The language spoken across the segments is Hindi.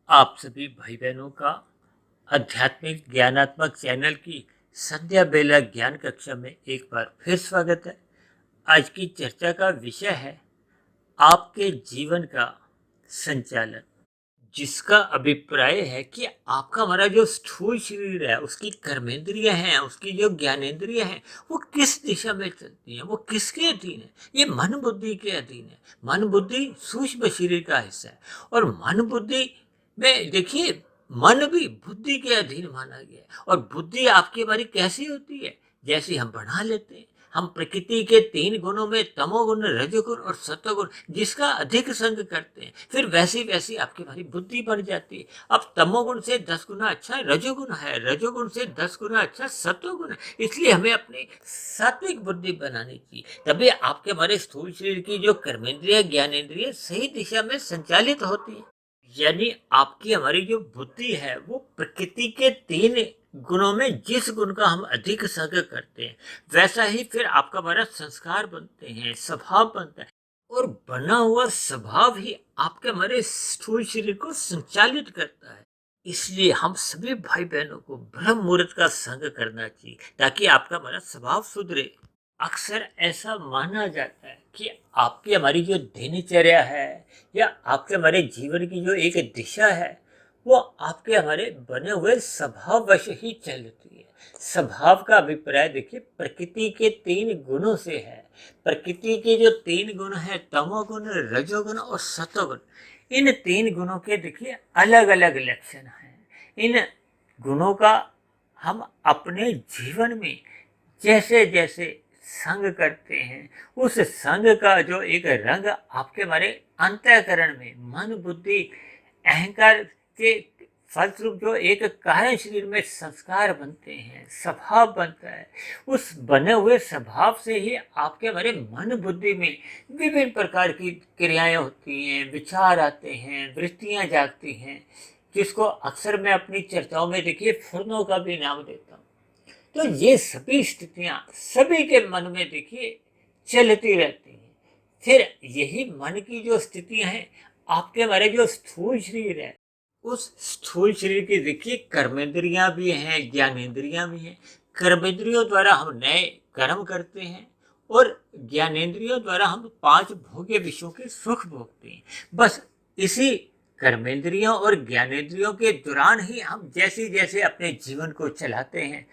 आप सभी भाई बहनों का आध्यात्मिक ज्ञानात्मक चैनल की संध्या बेला ज्ञान कक्षा में एक बार फिर स्वागत है। आज की चर्चा का विषय है आपके जीवन का संचालन, जिसका अभिप्राय है कि आपका हमारा जो स्थूल शरीर है, उसकी कर्मेंद्रियां हैं, उसकी जो ज्ञानेंद्रियां हैं, वो किस दिशा में चलती हैं, वो किसके अधीन है? ये मन बुद्धि के अधीन है। मन बुद्धि सूक्ष्म शरीर का हिस्सा है और मन बुद्धि में देखिए, मन भी बुद्धि के अधीन माना गया है। और बुद्धि आपकी हमारी कैसी होती है? जैसी हम बना लेते हैं। हम प्रकृति के 3 गुणों में तमोगुण, रजोगुण और सत्वगुण जिसका अधिक संग करते हैं, फिर वैसी वैसी आपकी हमारी बुद्धि बढ़ जाती है। अब तमोगुण से 10 गुना अच्छा रजोगुण है, रजोगुण से 10 गुना अच्छा सत्वगुण है। इसलिए हमें अपनी सात्विक बुद्धि बनानी चाहिए, तभी आपके हमारे स्थूल शरीर की जो कर्मेंद्रिय ज्ञानेंद्रिय सही दिशा में संचालित होती है। यानी आपकी हमारी जो बुद्धि है वो प्रकृति के 3 गुणों में जिस गुण का हम अधिक संग करते हैं, वैसा ही फिर आपका हमारा संस्कार बनते हैं, स्वभाव बनता है। और बना हुआ स्वभाव ही आपके हमारे स्थूल शरीर को संचालित करता है। इसलिए हम सभी भाई बहनों को ब्रह्म मुहूर्त का संग करना चाहिए, ताकि आपका हमारा स्वभाव सुधरे। अक्सर ऐसा माना जाता है कि आपकी हमारी जो दिनचर्या है या आपके हमारे जीवन की जो एक दिशा है, वो आपके हमारे बने हुए स्वभाववश ही चलती है। स्वभाव का अभिप्राय देखिए, प्रकृति के 3 गुणों से है। प्रकृति के जो 3 गुण है, तमोगुण, रजोगुण और सतोगुण, इन 3 गुणों के देखिए अलग अलग लक्षण हैं। इन गुणों का हम अपने जीवन में जैसे जैसे संग करते हैं, उस संग का जो एक रंग आपके हमारे अंतःकरण में, मन बुद्धि अहंकार के फलस्वरूप जो एक कारण शरीर में संस्कार बनते हैं, स्वभाव बनता है, उस बने हुए स्वभाव से ही आपके हमारे मन बुद्धि में विभिन्न प्रकार की क्रियाएं होती हैं, विचार आते हैं, वृत्तियां जागती हैं, जिसको अक्सर मैं अपनी चर्चाओं में देखिए फुर्नों का भी नाम देता हूँ। तो ये सभी स्थितियां सभी के मन में देखिए चलती रहती हैं। फिर यही मन की जो स्थितियां हैं, आपके हमारे जो स्थूल शरीर है, उस स्थूल शरीर की देखिए कर्मेंद्रियां भी हैं, ज्ञानेंद्रियां भी हैं। कर्मेंद्रियों द्वारा हम नए कर्म करते हैं और ज्ञानेंद्रियों द्वारा हम 5 भोग्य विषयों के सुख भोगते हैं। बस इसी कर्मेंद्रियों और ज्ञानेंद्रियों के दौरान ही हम जैसे जैसे अपने जीवन को चलाते हैं,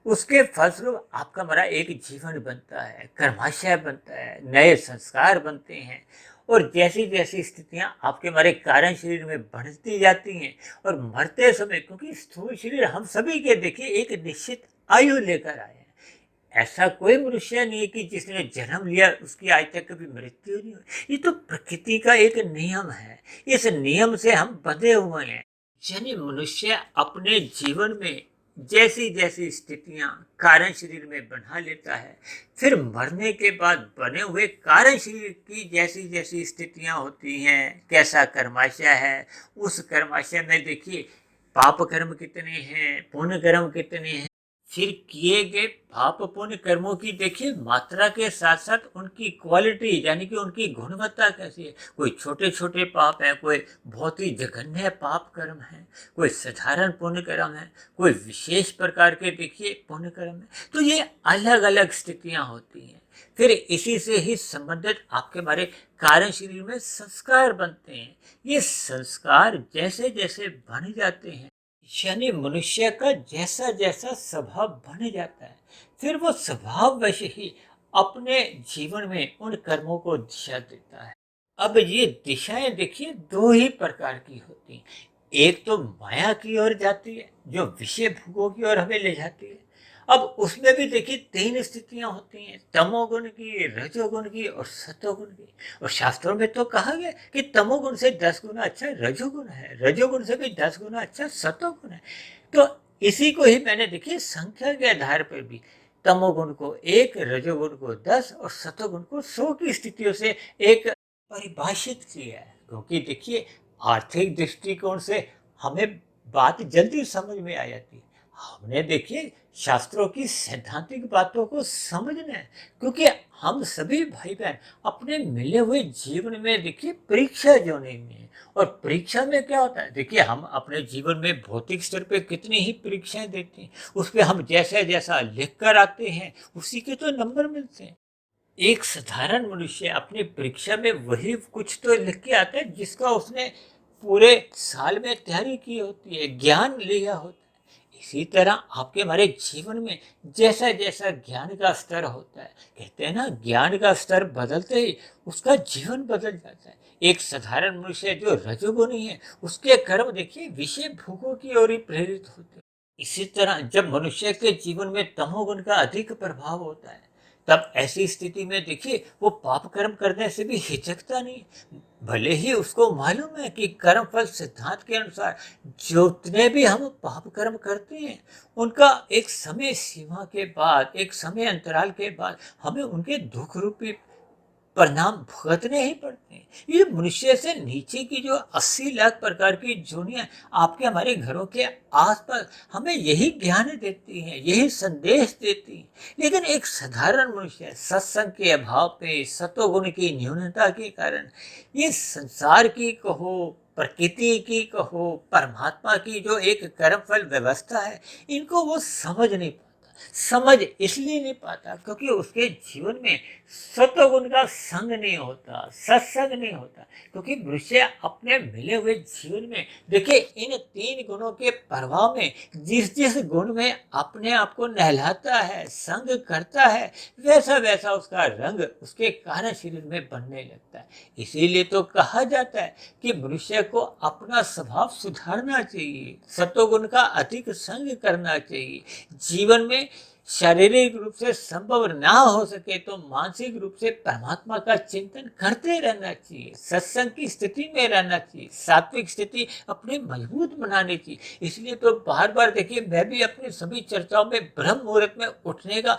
उसके फलस्वरूप आपका हमारा एक जीवन बनता है, कर्माशय बनता है, नए संस्कार बनते हैं। और जैसी जैसी स्थितियां आपके हमारे कारण शरीर में बढ़ती जाती हैं, और मरते समय, क्योंकि स्थूल शरीर हम सभी के देखिए एक निश्चित आयु लेकर आए हैं। ऐसा कोई मनुष्य नहीं है कि जिसने जन्म लिया उसकी आज तक कभी मृत्यु नहीं हुई। ये तो प्रकृति का एक नियम है। इस नियम से हम बंधे हुए हैं। यानी मनुष्य अपने जीवन में जैसी जैसी स्थितियां कारण शरीर में बना लेता है, फिर मरने के बाद बने हुए कारण शरीर की जैसी जैसी स्थितियां होती हैं, कैसा कर्माशय है, उस कर्माशय में देखिए पाप कर्म कितने हैं, पुण्य कर्म कितने हैं। फिर किए गए पाप पुण्य कर्मों की देखिए मात्रा के साथ साथ उनकी क्वालिटी, यानी कि उनकी गुणवत्ता कैसी है। कोई छोटे छोटे पाप है, कोई बहुत ही जघन्य पाप कर्म है, कोई साधारण पुण्य कर्म है, कोई विशेष प्रकार के देखिए पुण्य कर्म है। तो ये अलग अलग स्थितियां होती हैं। फिर इसी से ही संबंधित आपके हमारे कारण शरीर में संस्कार बनते हैं। ये संस्कार जैसे जैसे बन जाते हैं, यानी मनुष्य का जैसा जैसा स्वभाव बन जाता है, फिर वो स्वभाव वैसे ही अपने जीवन में उन कर्मों को दिशा देता है। अब ये दिशाएं देखिए 2 ही प्रकार की होती हैं। एक तो माया की ओर जाती है, जो विषय भोगों की ओर हमें ले जाती है। अब उसमें भी देखिए 3 स्थितियां होती हैं, तमोगुण की, रजोगुण की और सतोगुण की। और शास्त्रों में तो कहा गया कि तमोगुण से 10 गुना अच्छा रजोगुण है, रजोगुण से भी 10 गुना अच्छा सतोगुण है। तो इसी को ही मैंने देखिए संख्या के आधार पर भी तमोगुण को 1, रजोगुण को 10 और सतोगुण को 100 की स्थितियों से एक परिभाषित किया है। क्योंकि देखिए आर्थिक दृष्टिकोण से हमें बात जल्दी समझ में आ जाती है। हमने देखिए शास्त्रों की सैद्धांतिक बातों को समझना है, क्योंकि हम सभी भाई बहन अपने मिले हुए जीवन में देखिए परीक्षा जोने में है। और परीक्षा में क्या होता है, देखिए हम अपने जीवन में भौतिक स्तर पे कितनी ही परीक्षाएं देते हैं, उस पे हम जैसा जैसा लिख कर आते हैं उसी के तो नंबर मिलते हैं। एक साधारण मनुष्य अपनी परीक्षा में वही कुछ तो लिख के आता है जिसका उसने पूरे साल में तैयारी की होती है, ज्ञान लिया होता है। इसी तरह आपके हमारे जीवन में जैसा जैसा ज्ञान का स्तर होता है, कहते हैं ना, ज्ञान का स्तर बदलते ही उसका जीवन बदल जाता है। एक साधारण मनुष्य जो रजोगुणी है उसके कर्म देखिए विषय भोगों की ओर ही प्रेरित होते हैं। इसी तरह जब मनुष्य के जीवन में तमोगुण का अधिक प्रभाव होता है, तब ऐसी स्थिति में देखिए वो पाप कर्म करने से भी हिचकता नहीं। भले ही उसको मालूम है कि कर्म फल सिद्धांत के अनुसार जितने भी हम पाप कर्म करते हैं उनका एक समय सीमा के बाद, एक समय अंतराल के बाद हमें उनके दुख रूपी परिणाम भुगतने ही पड़ते हैं। ये मनुष्य से नीचे की जो 80 लाख प्रकार की जोनियां आपके हमारे घरों के आसपास हमें यही ज्ञान देती हैं, यही संदेश देती हैं। लेकिन एक साधारण मनुष्य सत्संग के अभाव पे, सतोगुण की न्यूनता के कारण ये संसार की कहो, प्रकृति की कहो, परमात्मा की जो एक कर्मफल व्यवस्था है, इनको वो समझ नहीं पाता। समझ इसलिए नहीं पाता क्योंकि उसके जीवन में सत्वगुण का संग नहीं होता, सत्संग नहीं होता। क्योंकि मनुष्य अपने मिले हुए जीवन में देखिए इन 3 गुणों के प्रभाव में जिस जिस गुण में अपने आप को नहलाता है, संग करता है, वैसा वैसा उसका रंग उसके कारण शरीर में बनने लगता है। इसीलिए तो कहा जाता है कि मनुष्य को अपना स्वभाव सुधारना चाहिए, सत्वगुण का अधिक संग करना चाहिए। जीवन में शारीरिक रूप से संभव ना हो सके तो मानसिक रूप से परमात्मा का चिंतन करते रहना चाहिए, सत्संग की स्थिति में रहना चाहिए, सात्विक स्थिति अपने मजबूत बनानी चाहिए। इसलिए तो बार बार देखिए मैं भी अपनी सभी चर्चाओं में ब्रह्म मुहूर्त में उठने का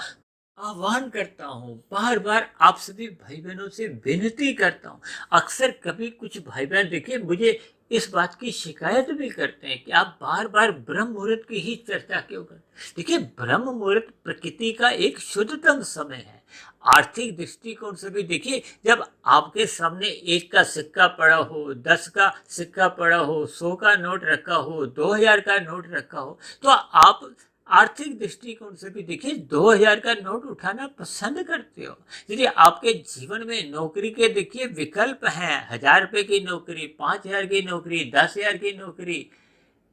आह्वान करता हूँ, बार बार आप सभी भाई बहनों से विनती करता हूँ। अक्सर कभी कुछ भाई बहन देखिए मुझे इस बात की शिकायत भी करते हैं कि आप बार बार ब्रह्म मुहूर्त की ही चर्चा क्यों करते। देखिए ब्रह्म मुहूर्त प्रकृति का एक शुद्धतम समय है। आर्थिक दृष्टिकोण से भी देखिए, जब आपके सामने 1 का सिक्का पड़ा हो, 10 का सिक्का पड़ा हो, 100 का नोट रखा हो, 2000 का नोट रखा हो, तो आप आर्थिक दृष्टिकोण से भी देखिए 2000 का नोट उठाना पसंद करते हो। यदि आपके जीवन में नौकरी के देखिए विकल्प हैं, 1000 रुपए की नौकरी, 5000 की नौकरी, 10,000 की नौकरी,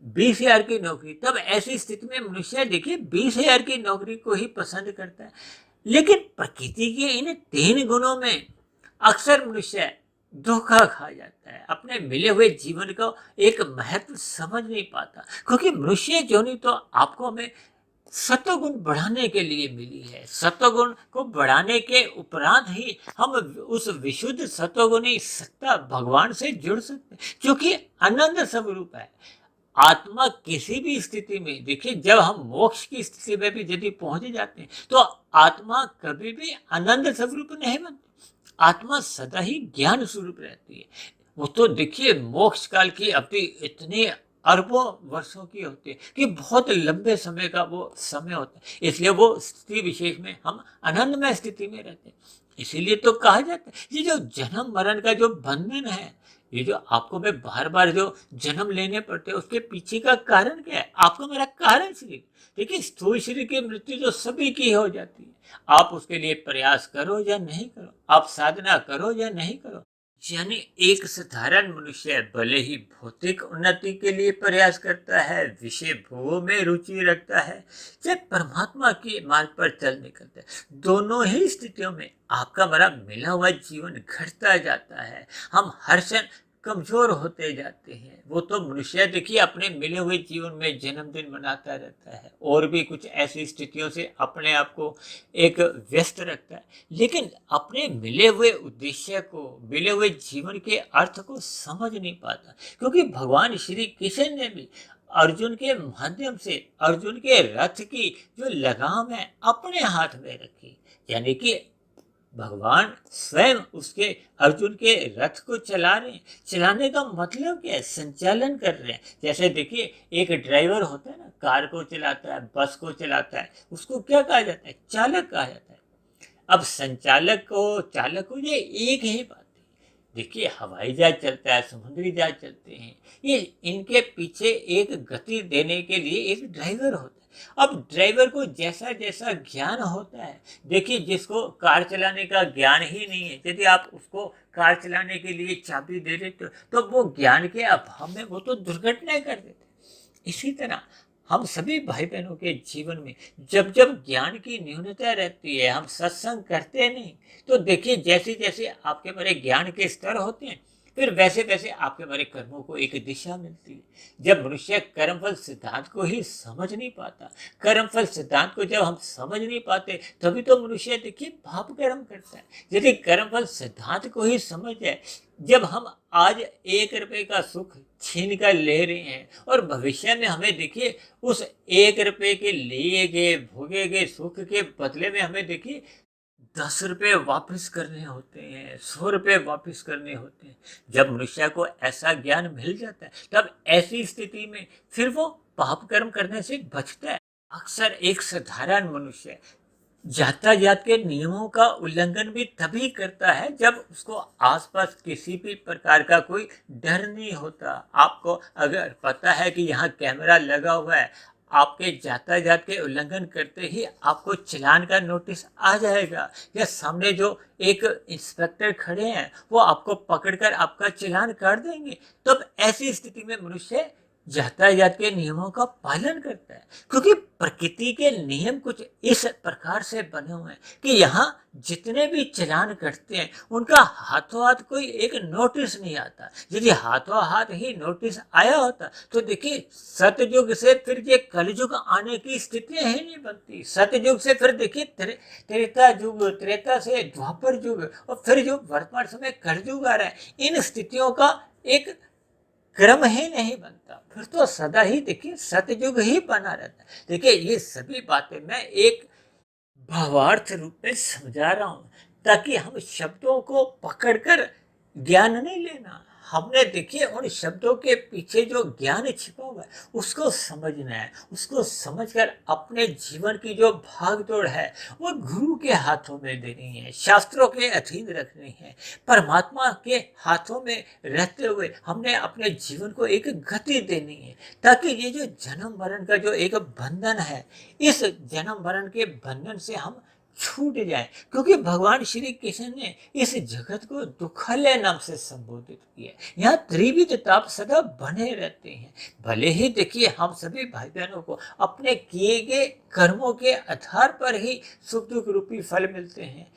20,000 की नौकरी, तब ऐसी स्थिति में मनुष्य देखिए 20,000 की नौकरी को ही पसंद करता है। लेकिन प्रकृति के इन 3 गुणों में अक्सर मनुष्य धोखा खा जाता है, अपने मिले हुए जीवन को एक महत्व समझ नहीं पाता। क्योंकि मनुष्य जोनी तो आपको हमें सत्वगुण बढ़ाने के लिए मिली है। सत्वगुण को बढ़ाने के उपरांत ही हम उस विशुद्ध सत्वगुणी सत्ता भगवान से जुड़ सकते हैं, क्योंकि आनंद स्वरूप है। आत्मा किसी भी स्थिति में देखिए, जब हम मोक्ष की स्थिति में भी यदि पहुंच जाते हैं तो आत्मा कभी भी आनंद स्वरूप नहीं बनती। आत्मा सदा ही ज्ञान स्वरूप रहती है। वो तो देखिए मोक्ष काल की अवधि इतने अरबों वर्षों की होती है कि बहुत लंबे समय का वो समय होता है। इसलिए वो स्थिति विशेष में हम आनंदमय स्थिति में रहते हैं। इसीलिए तो कहा जाता है ये जो जन्म मरण का जो बंधन है, ये जो आपको मैं बार बार जो जन्म लेने पड़ते हैं, उसके पीछे का कारण क्या है? आपको मेरा कारण शरीर, देखिए स्थूल शरीर की मृत्यु जो सभी की हो जाती है। आप उसके लिए प्रयास करो या नहीं करो, आप साधना करो या नहीं करो, यानी एक साधारण मनुष्य भले ही भौतिक उन्नति के लिए प्रयास करता है, विषय भोगों में रुचि रखता है, चाहे परमात्मा के मार्ग पर चल निकलता है, दोनों ही स्थितियों में आपका हमारा मिला हुआ जीवन घटता जाता है। हम हर क्षण कमजोर होते जाते हैं। वो तो मनुष्य देखिए अपने मिले हुए जीवन में जन्मदिन मनाता रहता है और भी कुछ ऐसी स्थितियों से अपने आप को एक व्यस्त रखता है, लेकिन अपने मिले हुए उद्देश्य को, मिले हुए जीवन के अर्थ को समझ नहीं पाता। क्योंकि भगवान श्री कृष्ण ने भी अर्जुन के माध्यम से अर्जुन के रथ की जो लगाम है अपने हाथ में रखी, यानी कि भगवान स्वयं उसके अर्जुन के रथ को चला रहे हैं। चलाने का मतलब क्या है? संचालन कर रहे हैं। जैसे देखिए एक ड्राइवर होता है ना, कार को चलाता है, बस को चलाता है, उसको क्या कहा जाता है? चालक कहा जाता है। अब संचालक को चालक को ये एक ही बात है। देखिए हवाई जहाज चलता है, समुद्री जहाज चलते हैं, ये इनके पीछे एक गति देने के लिए एक ड्राइवर होता है। अब ड्राइवर को जैसा जैसा ज्ञान होता है, देखिए जिसको कार चलाने का ज्ञान ही नहीं है, यदि आप उसको कार चलाने के लिए चाबी दे देते हो तो वो ज्ञान के अभाव में वो तो दुर्घटनाएं कर देते। इसी तरह हम सभी भाई बहनों के जीवन में जब जब ज्ञान की न्यूनता रहती है, हम सत्संग करते नहीं, तो देखिए जैसे जैसे आपके मेरे ज्ञान के स्तर होते हैं, फिर वैसे वैसे आपके मेरे कर्मों को एक दिशा मिलती है। जब मनुष्य कर्मफल सिद्धांत को ही समझ नहीं पाता, कर्मफल सिद्धांत को जब हम समझ नहीं पाते, तभी तो मनुष्य देखिए पाप कर्म करता है। यदि कर्मफल सिद्धांत को ही समझ जाए, जब हम आज 1 रुपए का सुख छीन कर ले रहे हैं और भविष्य में हमें देखिए उस 1 रुपए के लिए गए भोगे गए सुख के बदले में हमें देखिए 10 रुपए वापस करने होते हैं, 100 रुपए वापस करने होते हैं। जब मनुष्य को ऐसा ज्ञान मिल जाता है, तब ऐसी स्थिति में फिर वो पाप कर्म करने से बचता है। अक्सर एक साधारण मनुष्य यातायात के नियमों का उल्लंघन भी तभी करता है जब उसको आसपास किसी भी प्रकार का कोई डर नहीं होता। आपको अगर पता है कि यहाँ कैमरा लगा हुआ है, आपके यातायात के उल्लंघन करते ही आपको चालान का नोटिस आ जाएगा, या सामने जो एक इंस्पेक्टर खड़े हैं वो आपको पकड़कर आपका चालान काट देंगे। तब ऐसी स्थिति में मनुष्य यातायात के नियमों का पालन करता है, क्योंकि प्रकृति के नियम कुछ इस प्रकार से बने हुए हैं कि यहाँ जितने भी चालान करते हैं उनका हाथों हाथ कोई एक नोटिस नहीं आता। यदि हाथों हाथ ही नोटिस आया होता तो देखिए सतयुग से फिर ये कलयुग आने की स्थितियां ही नहीं बनती। सतयुग से फिर देखिए त्रेता युग, त्रेता से द्वापर युग, और फिर जो वर्तमान समय कलयुग आ रहा है, इन स्थितियों का एक क्रम ही नहीं बनता, फिर तो सदा ही देखिए सतयुग ही बना रहता है। देखिए ये सभी बातें मैं एक भावार्थ रूप में समझा रहा हूँ, ताकि हम शब्दों को पकड़कर ज्ञान नहीं लेना, हमने देखिए उन शब्दों के पीछे जो ज्ञान छिपा हुआ है उसको समझना है। उसको समझकर अपने जीवन की जो भाग दौड़ है वो गुरु के हाथों में देनी है, शास्त्रों के अधीन रखनी है, परमात्मा के हाथों में रहते हुए हमने अपने जीवन को एक गति देनी है, ताकि ये जो जन्म मरण का जो एक बंधन है, इस जन्म मरण के बंधन से हम छूट जाए। क्योंकि भगवान श्री कृष्ण ने इस जगत को दुखालय नाम से संबोधित किया। यहाँ त्रिविध ताप सदा बने रहते हैं। भले ही देखिए हम सभी भाई बहनों को अपने किए गए कर्मों के आधार पर ही सुख दुख रूपी फल मिलते हैं।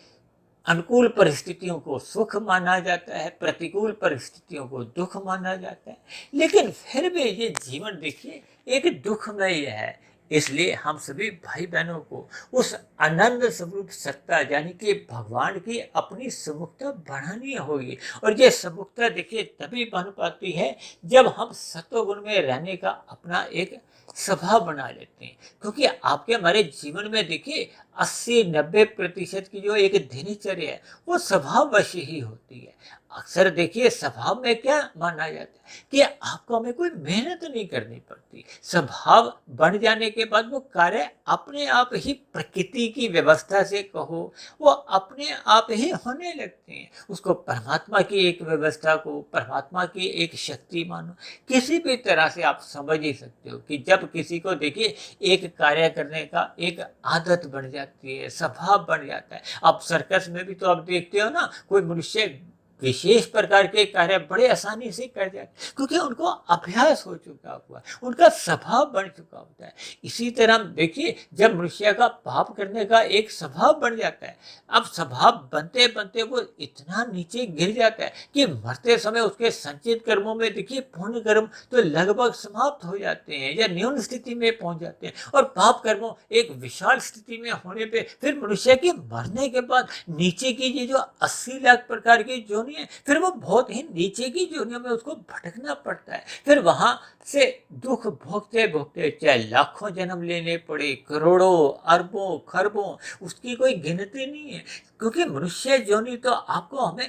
अनुकूल परिस्थितियों को सुख माना जाता है, प्रतिकूल परिस्थितियों को दुख माना जाता है, लेकिन फिर भी ये जीवन देखिए एक दुखमय है। इसलिए हम सभी भाई बहनों को उस आनंद स्वरूप सत्ता यानी कि भगवान की अपनी सम्मुखता बढ़ानी होगी, और ये सम्मुखता देखिए तभी बन पाती है जब हम सत्वगुण में रहने का अपना एक स्वभाव बना लेते हैं। क्योंकि आपके हमारे जीवन में देखिए 80-90% की जो एक दिनचर्या है वो स्वभाववश ही होती है। अक्सर देखिए स्वभाव में क्या माना जाता है कि आपको हमें कोई मेहनत नहीं करनी पड़ती, स्वभाव बन जाने के बाद वो कार्य अपने आप ही प्रकृति की व्यवस्था से कहो वो अपने आप ही होने लगते हैं। उसको परमात्मा की एक व्यवस्था को, परमात्मा की एक शक्ति मानो, किसी भी तरह से आप समझ ही सकते हो कि जब किसी को देखिए एक कार्य करने का एक आदत बन जाती है, स्वभाव बन जाता है। अब सर्कस में भी तो आप देखते हो ना, कोई मनुष्य विशेष प्रकार के कार्य बड़े आसानी से कर जाते, क्योंकि उनको अभ्यास हो चुका हुआ, उनका स्वभाव बन चुका होता है। इसी तरह देखिए जब मनुष्य का पाप करने का एक स्वभाव बन जाता है, अब स्वभाव बनते बनते वो इतना नीचे गिर जाता है कि मरते समय उसके संचित कर्मों में देखिए पुण्य कर्म तो लगभग समाप्त हो जाते हैं या न्यून स्थिति में पहुंच जाते हैं, और पाप कर्मों एक विशाल स्थिति में होने पे फिर मनुष्य के मरने के बाद नीचे की ये जो 80 लाख प्रकार की जो है, फिर वो बहुत ही नीचे की जोनियों में उसको भटकना पड़ता है। फिर वहां से दुख भोगते भोगते चाहे लाखों जन्म लेने पड़े, करोड़ों अरबों खरबों, उसकी कोई गिनती नहीं है। क्योंकि मनुष्य जोनी तो आपको हमें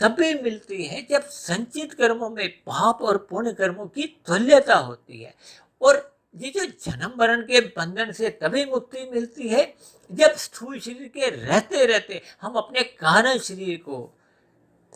तभी मिलती है जब संचित कर्मों में पाप और पुण्य कर्मों की तुल्यता होती है, और ये जो जन्म मरण के बंधन से तभी मुक्ति मिलती है जब स्थूल शरीर के रहते रहते हम अपने कारण शरीर को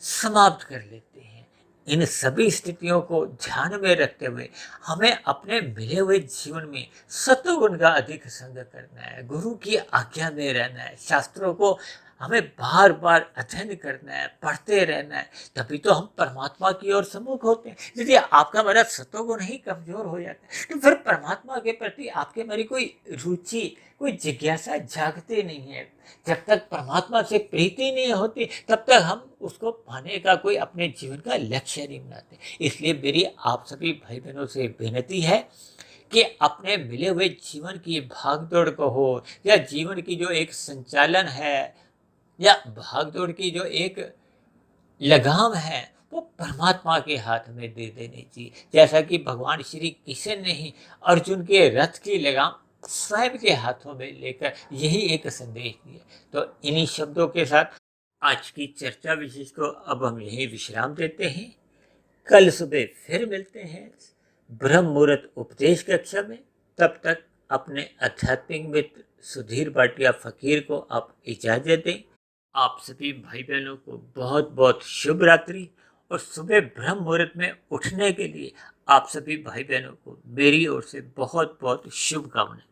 समाप्त कर लेते हैं। इन सभी स्थितियों को ध्यान में रखते हुए हमें अपने मिले हुए जीवन में सत्वगुण का अधिक संग करना है, गुरु की आज्ञा में रहना है, शास्त्रों को हमें बार बार अध्ययन करना है, पढ़ते रहना है। तभी तो हम परमात्मा की ओर सम्मुख होते हैं। यदि आपका मेरा सत्वगुण ही कमजोर हो जाता है तो फिर परमात्मा के प्रति आपके मेरी कोई रुचि, कोई जिज्ञासा जागती नहीं है। जब तक परमात्मा से प्रीति नहीं होती तब तक हम उसको पाने का कोई अपने जीवन का लक्ष्य नहीं बनाते। इसलिए मेरी आप सभी भाई बहनों से विनती है कि अपने मिले हुए जीवन की भागदौड़ को हो या जीवन की जो एक संचालन है या भागदौड़ की जो एक लगाम है वो परमात्मा के हाथ में दे देनी चाहिए। जैसा कि भगवान श्री कृष्ण ने ही अर्जुन के रथ की लगाम स्वयं के हाथों में लेकर यही एक संदेश दिया। तो इन्हीं शब्दों के साथ आज की चर्चा विशेष को अब हम यही विश्राम देते हैं। कल सुबह फिर मिलते हैं ब्रह्म मुहूर्त उपदेश कक्षा में। तब तक अपने आध्यात्मिक मित्र सुधीर भाटिया फकीर को आप इजाजत दें। आप सभी भाई बहनों को बहुत बहुत शुभ रात्रि और सुबह ब्रह्म मुहूर्त में उठने के लिए आप सभी भाई बहनों को मेरी ओर से बहुत बहुत शुभकामनाएं।